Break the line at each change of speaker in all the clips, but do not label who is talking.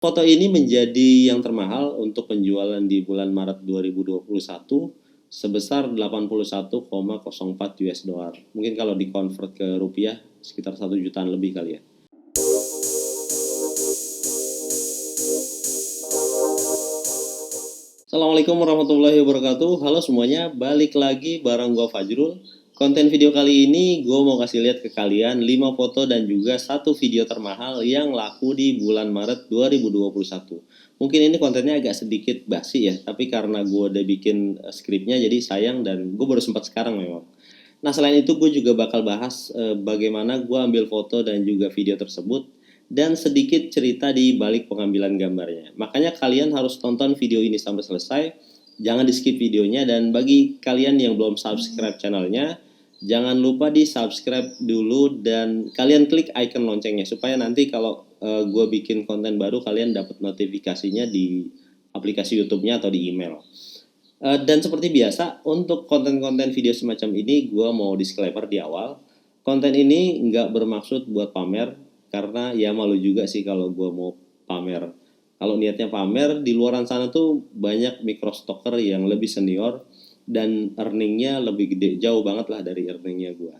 Foto ini menjadi yang termahal untuk penjualan di bulan Maret 2021 sebesar 81,04 US dollar. Mungkin kalau di-convert ke rupiah sekitar 1 jutaan lebih kali ya. Assalamualaikum warahmatullahi wabarakatuh. Halo semuanya, balik lagi bareng gua Fajrul. Konten video kali ini gue mau kasih lihat ke kalian 5 foto dan juga 1 video termahal yang laku di bulan Maret 2021. Mungkin ini kontennya agak sedikit basi ya, tapi karena gue udah bikin skripnya jadi sayang dan gue baru sempat sekarang memang. Nah selain itu gue juga bakal bahas bagaimana gue ambil foto dan juga video tersebut dan sedikit cerita di balik pengambilan gambarnya. Makanya kalian harus tonton video ini sampai selesai, jangan di skip videonya, dan bagi kalian yang belum subscribe channelnya, jangan lupa di subscribe dulu dan kalian klik icon loncengnya supaya nanti kalau gue bikin konten baru kalian dapat notifikasinya di aplikasi YouTube-nya atau di email. Dan seperti biasa untuk konten-konten video semacam ini gue mau disclaimer di awal, konten ini nggak bermaksud buat pamer, karena ya malu juga sih kalau gue mau pamer. Kalau niatnya pamer, di luaran sana tuh banyak microstocker yang lebih senior dan earningnya lebih gede, jauh banget lah dari earningnya gue.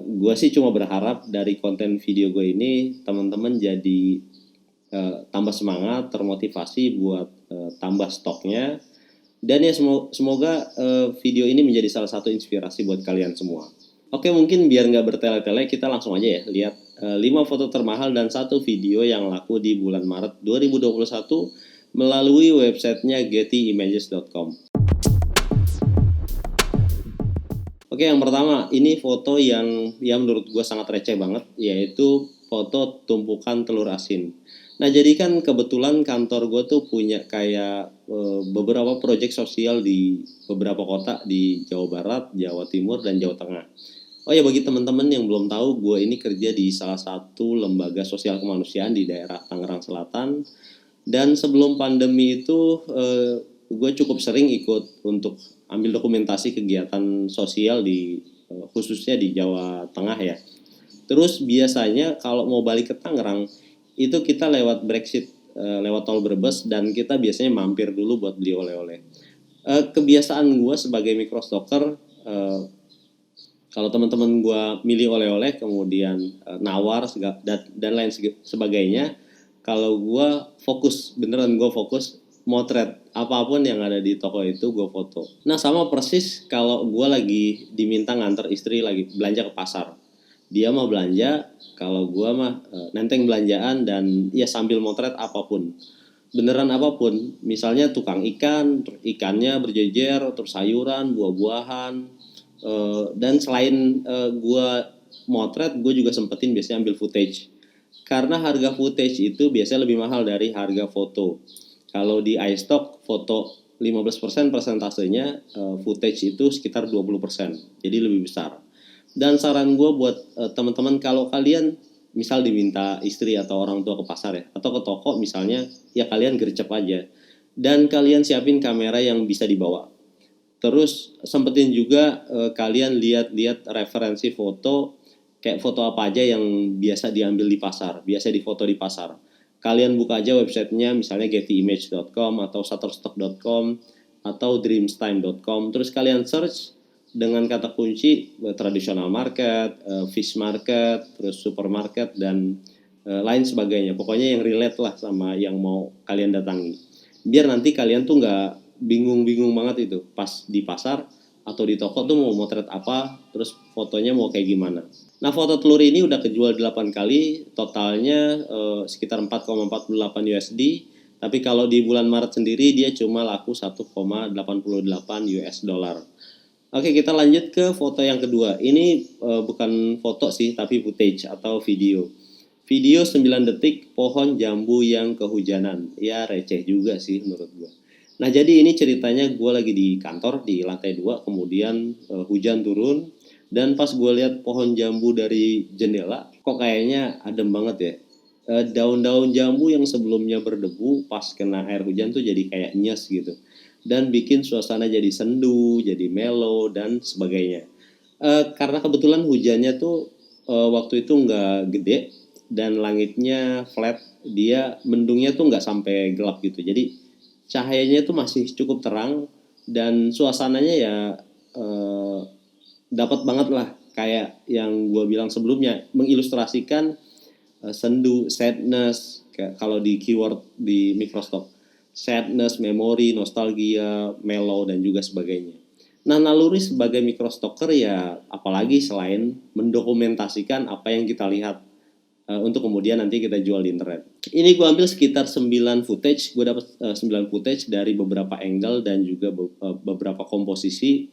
Gue sih cuma berharap dari konten video gue ini teman-teman jadi tambah semangat, termotivasi buat tambah stoknya. Dan ya semoga video ini menjadi salah satu inspirasi buat kalian semua. Oke, mungkin biar nggak bertele-tele, kita langsung aja ya lihat 5 foto termahal dan 1 video yang laku di bulan Maret 2021 melalui websitenya gettyimages.com. Oke, yang pertama ini foto yang menurut gue sangat receh banget, yaitu foto tumpukan telur asin. Nah, jadi kan kebetulan kantor gue tuh punya kayak beberapa proyek sosial di beberapa kota di Jawa Barat, Jawa Timur, dan Jawa Tengah. Oh ya, bagi teman-teman yang belum tahu, gue ini kerja di salah satu lembaga sosial kemanusiaan di daerah Tangerang Selatan. Dan sebelum pandemi itu, gue cukup sering ikut untuk ambil dokumentasi kegiatan sosial di khususnya di Jawa Tengah ya. Terus biasanya kalau mau balik ke Tangerang, itu kita lewat Brexit, lewat tol Brebes, dan kita biasanya mampir dulu buat beli oleh-oleh. Kebiasaan gue sebagai microstocker, kalau teman-teman gue milih oleh-oleh kemudian nawar dan lain sebagainya, kalau gue fokus, beneran gue fokus motret apapun yang ada di toko itu gue foto. Nah sama persis kalau gue lagi diminta nganter istri lagi belanja ke pasar, dia mau belanja, kalau gue mah nenteng belanjaan dan ya sambil motret apapun, beneran apapun, misalnya tukang ikan, ikannya berjejer, terus sayuran, buah-buahan. Dan selain gue motret, gue juga sempetin biasanya ambil footage, karena harga footage itu biasanya lebih mahal dari harga foto. Kalau di iStock foto 15% persentasenya, footage itu sekitar 20%, jadi lebih besar. Dan saran gue buat teman-teman, kalau kalian misal diminta istri atau orang tua ke pasar ya, atau ke toko misalnya, ya kalian gercep aja dan kalian siapin kamera yang bisa dibawa. Terus sempetin juga kalian lihat-lihat referensi foto, kayak foto apa aja yang biasa diambil di pasar, biasa difoto di pasar. Kalian buka aja websitenya, misalnya gettyimage.com atau shutterstock.com atau dreamstime.com. Terus kalian search dengan kata kunci traditional market, fish market, terus supermarket, dan lain sebagainya. Pokoknya yang relate lah sama yang mau kalian datangi. Biar nanti kalian tuh nggak bingung-bingung banget itu pas di pasar atau di toko tuh mau motret apa, terus fotonya mau kayak gimana. Nah, foto telur ini udah kejual 8 kali, totalnya sekitar 4,48 USD. Tapi kalau di bulan Maret sendiri dia cuma laku 1,88 US dollar. Oke, kita lanjut ke foto yang kedua. Ini bukan foto sih, tapi footage atau video. Video 9 detik pohon jambu yang kehujanan. Ya receh juga sih menurut gue. Nah jadi ini ceritanya gue lagi di kantor di lantai 2, kemudian hujan turun, dan pas gue lihat pohon jambu dari jendela, kok kayaknya adem banget ya. Daun-daun jambu yang sebelumnya berdebu pas kena air hujan tuh jadi kayak nyes gitu, dan bikin suasana jadi sendu, jadi mellow dan sebagainya. Karena kebetulan hujannya tuh waktu itu nggak gede, dan langitnya flat, dia mendungnya tuh nggak sampai gelap gitu. Jadi cahayanya tuh masih cukup terang dan suasananya ya eh, dapat banget lah kayak yang gue bilang sebelumnya, mengilustrasikan sendu, sadness, kayak kalau di keyword di Microsoft, sadness, memori, nostalgia, mellow dan juga sebagainya. Nah, naluri sebagai microstalker ya apalagi selain mendokumentasikan apa yang kita lihat untuk kemudian nanti kita jual di internet. Ini gue ambil sekitar 9 footage, gue dapat 9 footage dari beberapa angle dan juga beberapa komposisi.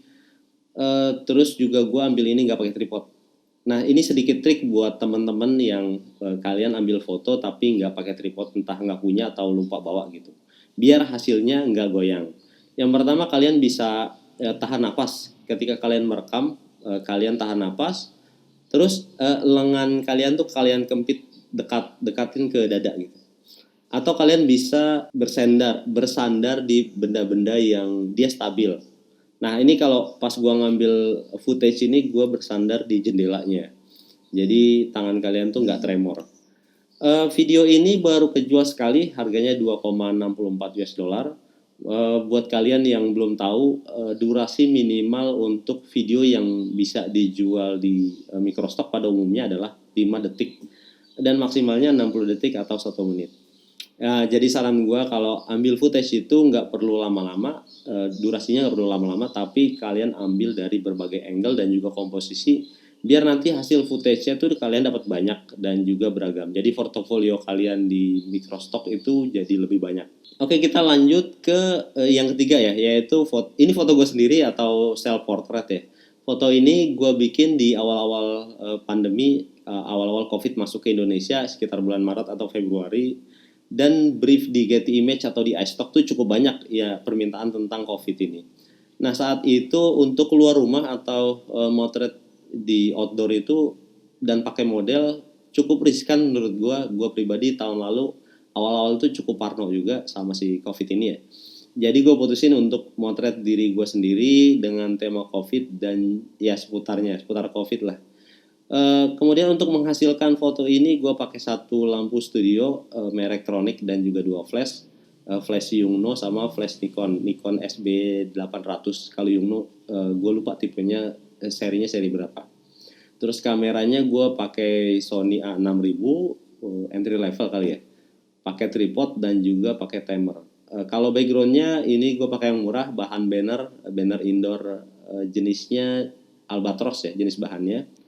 Terus juga gue ambil ini nggak pakai tripod. Nah, ini sedikit trik buat teman-teman yang kalian ambil foto tapi nggak pakai tripod, entah nggak punya atau lupa bawa gitu. Biar hasilnya nggak goyang. Yang pertama, kalian bisa tahan napas. Ketika kalian merekam, kalian tahan napas. Terus lengan kalian tuh kalian kempit, dekatin ke dada gitu. Atau kalian bisa bersandar di benda-benda yang dia stabil. Nah, ini kalau pas gua ngambil footage ini, gua bersandar di jendelanya. Jadi tangan kalian tuh nggak tremor. Video ini baru kejual sekali, harganya 2,64 US dollar. Buat kalian yang belum tahu, durasi minimal untuk video yang bisa dijual di Microstock pada umumnya adalah 5 detik dan maksimalnya 60 detik atau 1 menit. Jadi saran gue kalau ambil footage itu nggak perlu lama-lama, durasinya nggak perlu lama-lama, tapi kalian ambil dari berbagai angle dan juga komposisi, biar nanti hasil footage-nya tuh kalian dapat banyak dan juga beragam. Jadi portofolio kalian di Microstock itu jadi lebih banyak. Oke, kita lanjut ke yang ketiga ya, yaitu ini foto gue sendiri atau self portrait ya. Foto ini gue bikin di awal-awal pandemi, awal-awal COVID masuk ke Indonesia sekitar bulan Maret atau Februari. Dan brief di Getty Image atau di iStock tuh cukup banyak ya permintaan tentang COVID ini. Nah, saat itu untuk keluar rumah atau motret di outdoor itu dan pakai model cukup riskan menurut gue pribadi. Tahun lalu awal-awal itu cukup parno juga sama si COVID ini ya. Jadi gue putusin untuk motret diri gue sendiri dengan tema COVID dan ya seputar COVID lah. Kemudian untuk menghasilkan foto ini gue pakai satu lampu studio merek Tronic dan juga 2 flash, flash Yungno sama flash Nikon SB800. Kalau Yungno gue lupa tipenya, serinya seri berapa. Terus kameranya gue pakai Sony A6000 entry level kali ya, pakai tripod dan juga pakai timer. Kalau backgroundnya ini gue pakai yang murah, bahan banner indoor, jenisnya Albatros ya jenis bahannya.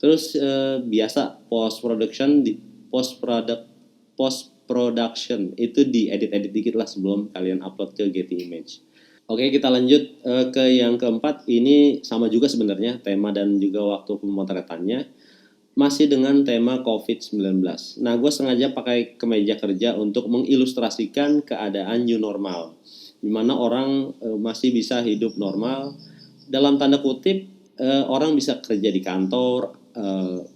Terus biasa post production itu diedit dikit lah sebelum kalian upload ke Getty Image. Oke, kita lanjut ke yang keempat. Ini sama juga sebenarnya tema dan juga waktu pemotretannya masih dengan tema COVID-19. Nah, gue sengaja pakai kemeja kerja untuk mengilustrasikan keadaan new normal, di mana orang masih bisa hidup normal. Dalam tanda kutip, orang bisa kerja di kantor,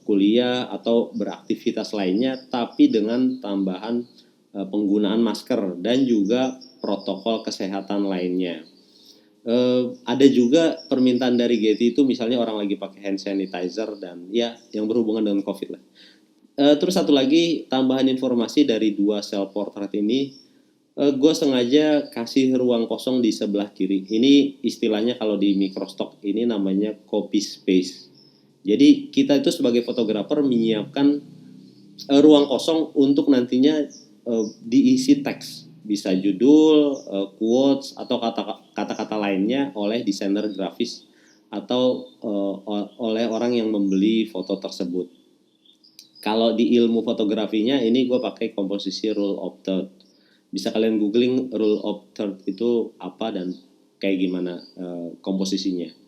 kuliah atau beraktivitas lainnya, tapi dengan tambahan penggunaan masker dan juga protokol kesehatan lainnya. Ada juga permintaan dari Getty itu misalnya orang lagi pakai hand sanitizer dan ya yang berhubungan dengan COVID lah. Terus satu lagi tambahan informasi dari 2 self portrait ini, gue sengaja kasih ruang kosong di sebelah kiri. Ini istilahnya kalau di Microstock ini namanya copy space. Jadi kita itu sebagai fotografer menyiapkan ruang kosong untuk nantinya diisi teks, bisa judul, quotes atau kata-kata lainnya oleh desainer grafis atau oleh orang yang membeli foto tersebut. Kalau di ilmu fotografinya ini gue pakai komposisi rule of third. Bisa kalian googling rule of third itu apa dan kayak gimana komposisinya.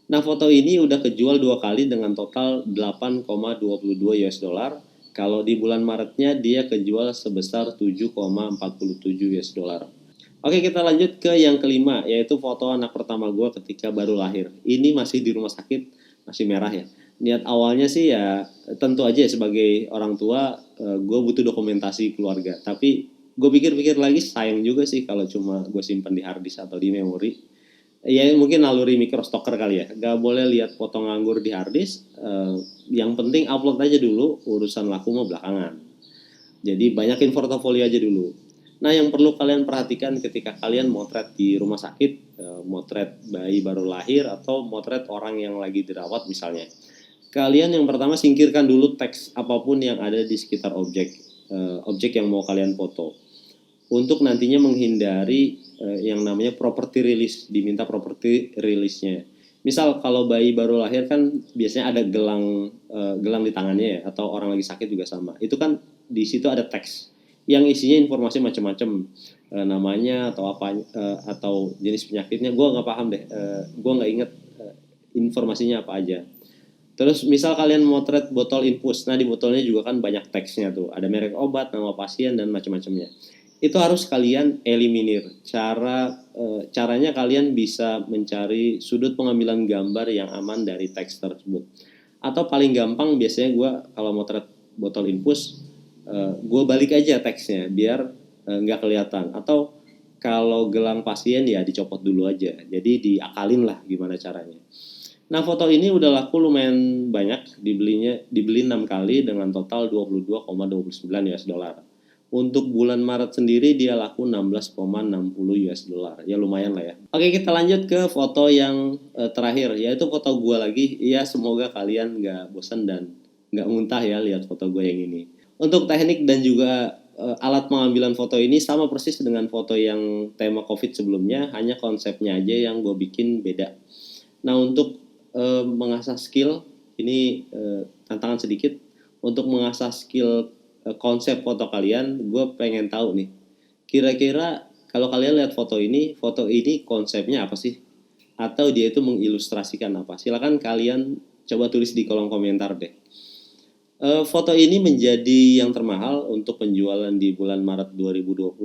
Nah, foto ini udah kejual 2 kali dengan total 8,22 US dollar. Kalau di bulan Maretnya dia kejual sebesar 7,47 US dollar. Oke, kita lanjut ke yang kelima, yaitu foto anak pertama gue ketika baru lahir. Ini masih di rumah sakit, masih merah ya. Niat awalnya sih ya tentu aja sebagai orang tua gue butuh dokumentasi keluarga. Tapi gue pikir-pikir lagi sayang juga sih kalau cuma gue simpan di hard disk atau di memori. Ya mungkin naluri microstalker kali ya, nggak boleh lihat foto nganggur di harddisk, yang penting upload aja dulu, urusan laku mah belakangan. Jadi banyakin portofolio aja dulu. Nah yang perlu kalian perhatikan ketika kalian motret di rumah sakit, motret bayi baru lahir atau motret orang yang lagi dirawat misalnya. Kalian yang pertama singkirkan dulu teks apapun yang ada di sekitar objek yang mau kalian foto. Untuk nantinya menghindari yang namanya property release, diminta property release-nya. Misal kalau bayi baru lahir kan biasanya ada gelang di tangannya ya, atau orang lagi sakit juga sama. Itu kan di situ ada teks yang isinya informasi macam-macam, namanya atau apa, atau jenis penyakitnya. Gue nggak paham deh, gue nggak inget informasinya apa aja. Terus misal kalian motret botol infus, nah di botolnya juga kan banyak teksnya tuh, ada merek obat, nama pasien dan macam-macamnya. Itu harus kalian eliminir. Caranya kalian bisa mencari sudut pengambilan gambar yang aman dari teks tersebut. Atau paling gampang biasanya gue kalau motret botol infus, gue balik aja teksnya biar nggak kelihatan. Atau kalau gelang pasien ya dicopot dulu aja. Jadi diakalin lah gimana caranya. Nah foto ini udah laku lumayan banyak, dibeli 6 kali dengan total 22,29 US dollar. Untuk bulan Maret sendiri dia laku 16,60 US dollar. Ya lumayan lah ya. Oke kita lanjut ke foto yang terakhir, yaitu foto gue lagi. Ya semoga kalian nggak bosan dan nggak muntah ya lihat foto gue yang ini. Untuk teknik dan juga alat pengambilan foto ini sama persis dengan foto yang tema COVID sebelumnya, hanya konsepnya aja yang gue bikin beda. Nah untuk mengasah skill ini tantangan sedikit untuk mengasah skill konsep foto kalian. Gue pengen tahu nih kira-kira kalau kalian lihat foto ini konsepnya apa sih, atau dia itu mengilustrasikan apa. Silakan kalian coba tulis di kolom komentar deh. Foto ini menjadi yang termahal untuk penjualan di bulan Maret 2021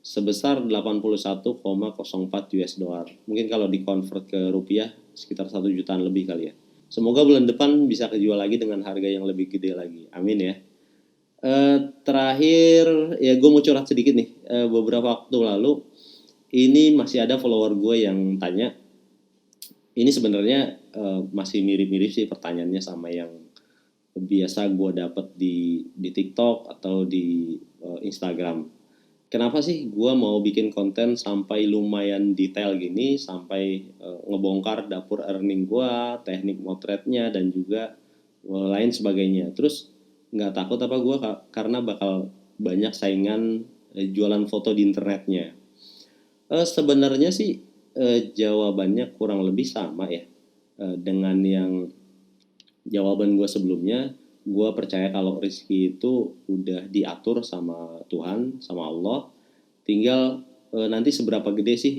sebesar 81,04 US dollar. Mungkin kalau di-convert ke rupiah sekitar 1 jutaan lebih kali ya. Semoga bulan depan bisa kejual lagi dengan harga yang lebih gede lagi. Amin ya. Terakhir ya gue mau curhat sedikit nih. Beberapa waktu lalu ini masih ada follower gue yang tanya. Ini sebenarnya masih mirip-mirip sih pertanyaannya sama yang biasa gue dapet di TikTok atau di Instagram. Kenapa sih gue mau bikin konten sampai lumayan detail gini, sampai ngebongkar dapur earning gue, teknik motretnya dan juga lain sebagainya. Terus nggak takut apa gue karena bakal banyak saingan jualan foto di internetnya. Sebenarnya sih jawabannya kurang lebih sama ya dengan yang jawaban gue sebelumnya. Gue percaya kalau rezeki itu udah diatur sama Tuhan, sama Allah. Tinggal nanti seberapa gede sih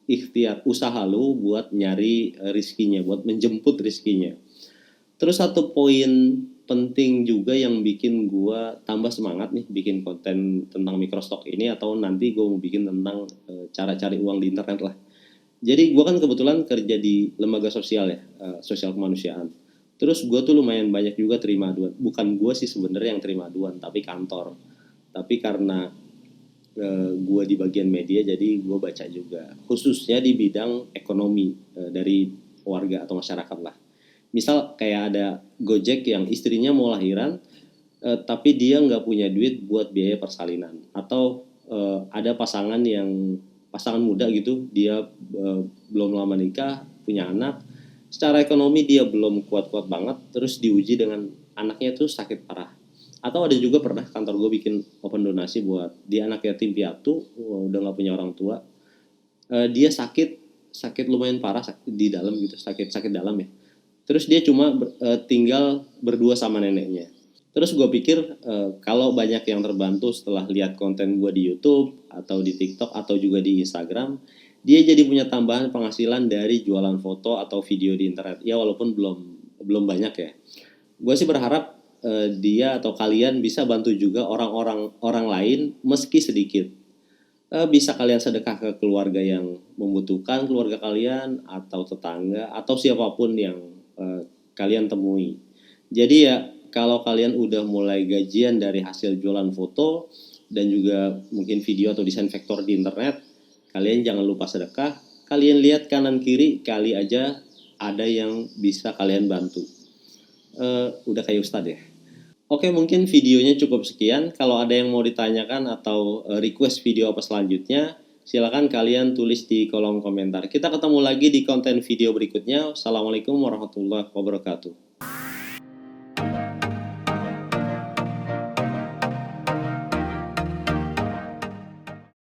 ikhtiar usaha lu buat nyari rezekinya, buat menjemput rezekinya. Terus satu poin penting juga yang bikin gue tambah semangat nih bikin konten tentang microstock ini, atau nanti gue mau bikin tentang cara cari uang di internet lah. Jadi gue kan kebetulan kerja di lembaga sosial ya, sosial kemanusiaan. Terus gue tuh lumayan banyak juga terima aduan. Bukan gue sih sebenarnya yang terima aduan, tapi kantor. Tapi karena gue di bagian media, jadi gue baca juga. Khususnya di bidang ekonomi dari warga atau masyarakat lah. Misal kayak ada Gojek yang istrinya mau lahiran, tapi dia nggak punya duit buat biaya persalinan. Atau ada pasangan muda gitu, dia belum lama nikah, punya anak. Secara ekonomi dia belum kuat-kuat banget, terus diuji dengan anaknya tuh sakit parah. Atau ada juga pernah kantor gue bikin open donasi buat dia anak yatim piatu, udah nggak punya orang tua. Dia sakit lumayan parah di dalam gitu, sakit dalam ya. Terus dia cuma tinggal berdua sama neneknya. Terus gue pikir kalau banyak yang terbantu setelah lihat konten gue di YouTube atau di TikTok atau juga di Instagram, dia jadi punya tambahan penghasilan dari jualan foto atau video di internet. Ya walaupun belum banyak ya. Gue sih berharap dia atau kalian bisa bantu juga orang lain meski sedikit. Bisa kalian sedekah ke keluarga yang membutuhkan, keluarga kalian atau tetangga atau siapapun yang kalian temui. Jadi ya kalau kalian udah mulai gajian dari hasil jualan foto dan juga mungkin video atau desain vektor di internet, kalian jangan lupa sedekah, kalian lihat kanan kiri, kali aja ada yang bisa kalian bantu. Udah kayak Ustadz ya. Oke, mungkin videonya cukup sekian. Kalau ada yang mau ditanyakan atau request video apa selanjutnya, silakan kalian tulis di kolom komentar. Kita ketemu lagi di konten video berikutnya. Assalamualaikum warahmatullahi wabarakatuh.